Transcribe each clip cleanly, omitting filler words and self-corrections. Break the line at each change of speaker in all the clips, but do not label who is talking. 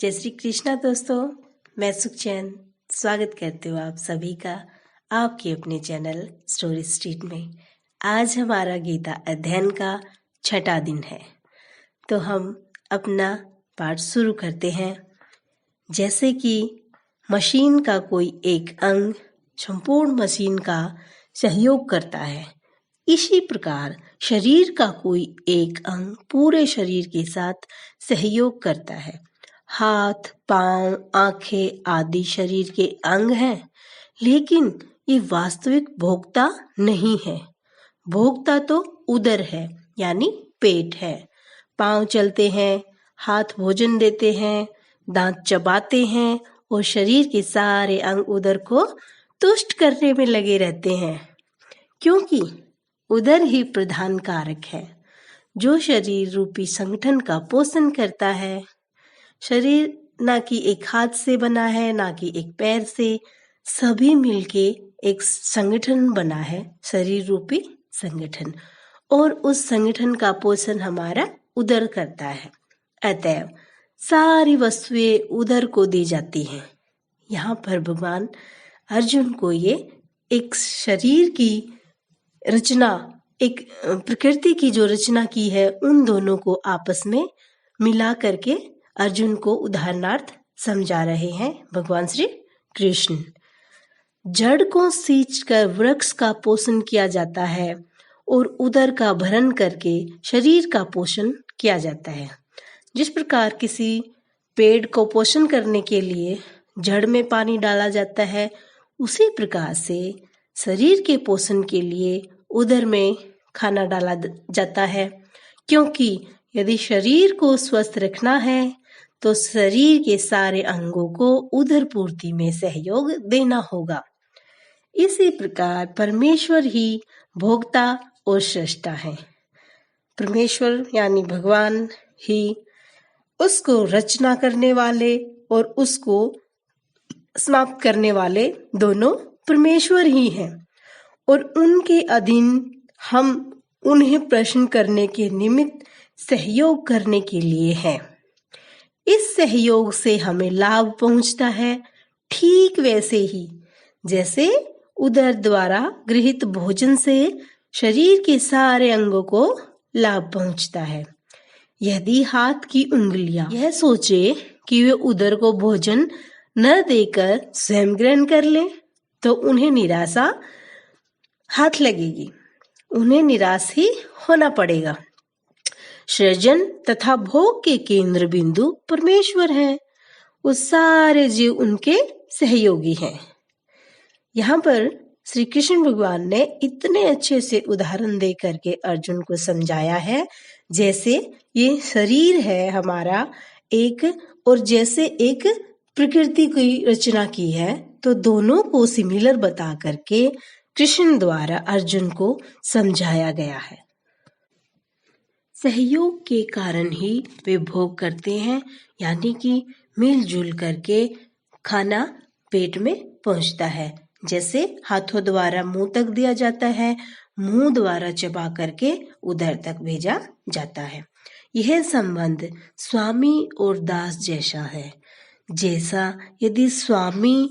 जय श्री कृष्णा दोस्तों, मैं सुखचैन स्वागत करती हूँ आप सभी का आपके अपने चैनल स्टोरी स्ट्रीट में। आज हमारा गीता अध्ययन का 6वां दिन है, तो हम अपना पाठ शुरू करते हैं। जैसे कि मशीन का कोई एक अंग संपूर्ण मशीन का सहयोग करता है, इसी प्रकार शरीर का कोई एक अंग पूरे शरीर के साथ सहयोग करता है। हाथ, पांव, आंखें आदि शरीर के अंग हैं, लेकिन ये वास्तविक भोक्ता नहीं है। भोक्ता तो उदर है, यानी पेट है। पांव चलते हैं, हाथ भोजन देते हैं, दांत चबाते हैं और शरीर के सारे अंग उदर को तुष्ट करने में लगे रहते हैं, क्योंकि उदर ही प्रधान कारक है जो शरीर रूपी संगठन का पोषण करता है। शरीर ना कि एक हाथ से बना है, ना कि एक पैर से, सभी मिलके एक संगठन बना है, शरीर रूपी संगठन, और उस संगठन का पोषण हमारा उदर करता है। अतएव सारी वस्तुएं उदर को दी जाती हैं। यहाँ पर भगवान अर्जुन को ये एक शरीर की रचना, एक प्रकृति की जो रचना की है, उन दोनों को आपस में मिला करके अर्जुन को उदाहरणार्थ समझा रहे हैं भगवान श्री कृष्ण। जड़ को सींचकर वृक्ष का पोषण किया जाता है और उदर का भरण करके शरीर का पोषण किया जाता है। जिस प्रकार किसी पेड़ को पोषण करने के लिए जड़ में पानी डाला जाता है, उसी प्रकार से शरीर के पोषण के लिए उदर में खाना डाला जाता है, क्योंकि यदि शरीर को स्वस्थ रखना है तो शरीर के सारे अंगों को उदर पूर्ति में सहयोग देना होगा। इसी प्रकार परमेश्वर ही भोक्ता और सृष्टा है। परमेश्वर यानी भगवान ही उसको रचना करने वाले और उसको समाप्त करने वाले दोनों परमेश्वर ही हैं, और उनके अधीन हम उन्हें प्रश्न करने के निमित्त सहयोग करने के लिए हैं। इस सहयोग से हमें लाभ पहुंचता है, ठीक वैसे ही जैसे उदर द्वारा गृहीत भोजन से शरीर के सारे अंगों को लाभ पहुंचता है। यदि हाथ की उंगलियां यह सोचे कि वे उदर को भोजन न देकर स्वयं ग्रहण कर लें, तो उन्हें निराशा हाथ लगेगी, उन्हें निराश ही होना पड़ेगा। सृजन तथा भोग के केंद्र बिंदु परमेश्वर हैं, उस सारे जीव उनके सहयोगी हैं। यहाँ पर श्री कृष्ण भगवान ने इतने अच्छे से उदाहरण दे करके अर्जुन को समझाया है, जैसे ये शरीर है हमारा एक, और जैसे एक प्रकृति की रचना की है, तो दोनों को सिमिलर बता करके कृष्ण द्वारा अर्जुन को समझाया गया है। सहयोग के कारण ही वे भोग करते हैं, यानी कि मिलजुल करके खाना पेट में पहुंचता है। जैसे हाथों द्वारा मुंह तक दिया जाता है, मुंह द्वारा चबा करके उदर तक भेजा जाता है। यह संबंध स्वामी और दास जैसा है। जैसा यदि स्वामी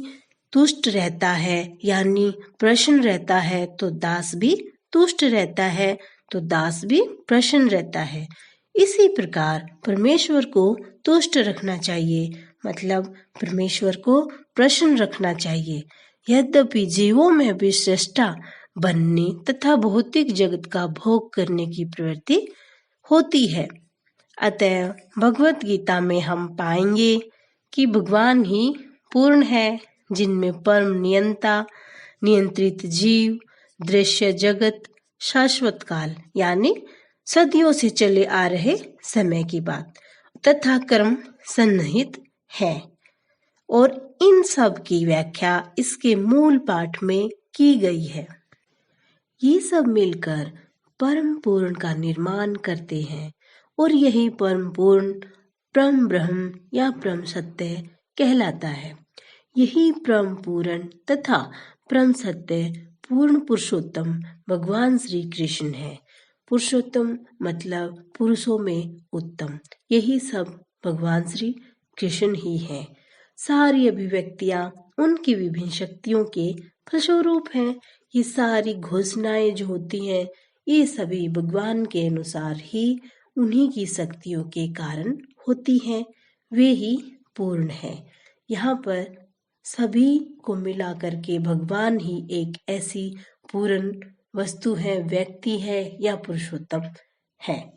तुष्ट रहता है, यानी प्रसन्न रहता है, तो दास भी तुष्ट रहता है, तो दास भी प्रसन्न रहता है। इसी प्रकार परमेश्वर को तुष्ट रखना चाहिए, मतलब परमेश्वर को प्रसन्न रखना चाहिए। यद्यपि जीवों में भी सृष्टा बनने तथा भौतिक जगत का भोग करने की प्रवृत्ति होती है। अतः भगवत गीता में हम पाएंगे कि भगवान ही पूर्ण है, जिनमें परम नियंता, नियंत्रित जीव, दृश्य जगत, शाश्वत काल यानी सदियों से चले आ रहे समय की बात तथा कर्म सन्निहित है, और इन सब की व्याख्या इसके मूल पाठ में की गई है। ये सब मिलकर परम पूर्ण का निर्माण करते हैं, और यही परम पूर्ण परम ब्रह्म या परम सत्य कहलाता है। यही परम पूर्ण तथा परम सत्य पूर्ण पुरुषोत्तम भगवान श्री कृष्ण है। पुरुषोत्तम मतलब पुरुषों में उत्तम, यही सब भगवान श्री कृष्ण ही हैं। सारी अभिव्यक्तियां उनकी विभिन्न शक्तियों के फलस्वरूप हैं। ये सारी घोषणाएं जो होती हैं, ये सभी भगवान के अनुसार ही उन्हीं की शक्तियों के कारण होती हैं। वे ही पूर्ण हैं। यहाँ पर सभी को मिला करके भगवान ही एक ऐसी पूर्ण वस्तु है, व्यक्ति है या पुरुषोत्तम है।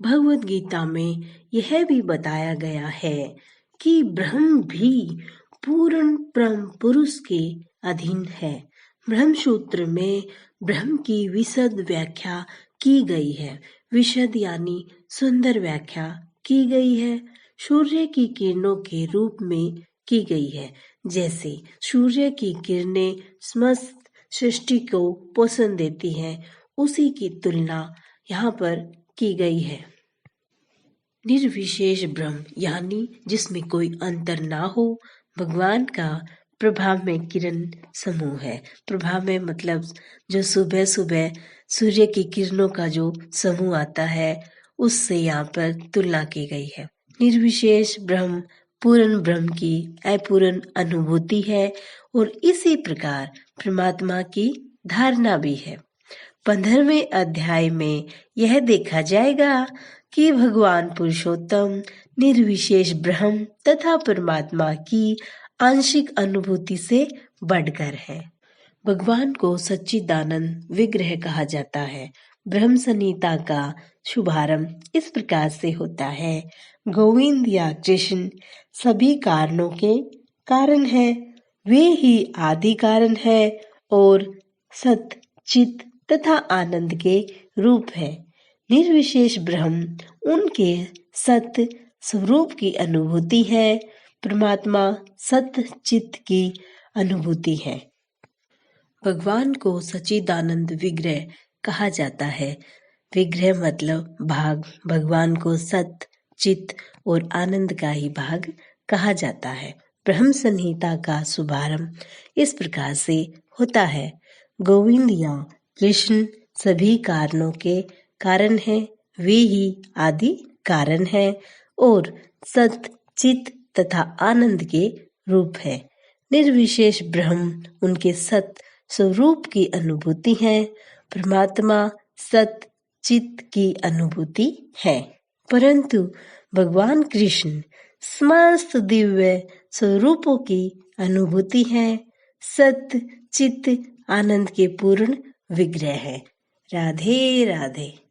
भगवत गीता में यह भी बताया गया है कि ब्रह्म भी पूर्ण परम पुरुष के अधीन है। ब्रह्म सूत्र में ब्रह्म की विशद व्याख्या की गई है। विशद यानी सुंदर व्याख्या की गई है। सूर्य की किरणों के रूप में की गई है। जैसे सूर्य की किरणें समस्त सृष्टि को पोषण देती हैं, उसी की तुलना यहाँ पर की गई है। निर्विशेष ब्रह्म यानी जिसमें कोई अंतर ना हो, भगवान का प्रभाव में किरण समूह है। प्रभाव में मतलब जो सुबह सुबह सूर्य की किरणों का जो समूह आता है, उससे यहाँ पर तुलना की गई है। निर्विशेष ब्रह्म पूर्ण ब्रह्म की अपूर्ण अनुभूति है और इसी प्रकार परमात्मा की धारणा भी है। 15वें अध्याय में यह देखा जाएगा कि भगवान पुरुषोत्तम निर्विशेष ब्रह्म तथा परमात्मा की आंशिक अनुभूति से बढ़कर है। भगवान को सच्चिदानंद विग्रह कहा जाता है। ब्रह्म संहिता का शुभारंभ इस प्रकार से होता है। गोविंद या कृष्ण सभी कारणों के कारण है। वे ही आदि कारण है और सत, चित तथा आनंद के रूप है। निर्विशेष ब्रह्म उनके सत्य स्वरूप की अनुभूति है। परमात्मा सत्य चित्त की अनुभूति है। भगवान को सच्चिदानंद विग्रह कहा जाता है। विग्रह मतलब भाग। भगवान को सत्य, चित्त और आनंद का ही भाग कहा जाता है। ब्रह्म संहिता का शुभारंभ इस प्रकार से होता है। गोविंद या कृष्ण सभी कारणों के कारण है। वे ही आदि कारण है और सत, चित तथा आनंद के रूप है। निर्विशेष ब्रह्म उनके सत स्वरूप की अनुभूति है। परमात्मा सत, चित की अनुभूति है। परंतु भगवान कृष्ण समस्त दिव्य स्वरूपों की अनुभूति है। सत्य, चित्त, आनंद के पूर्ण विग्रह है। राधे राधे।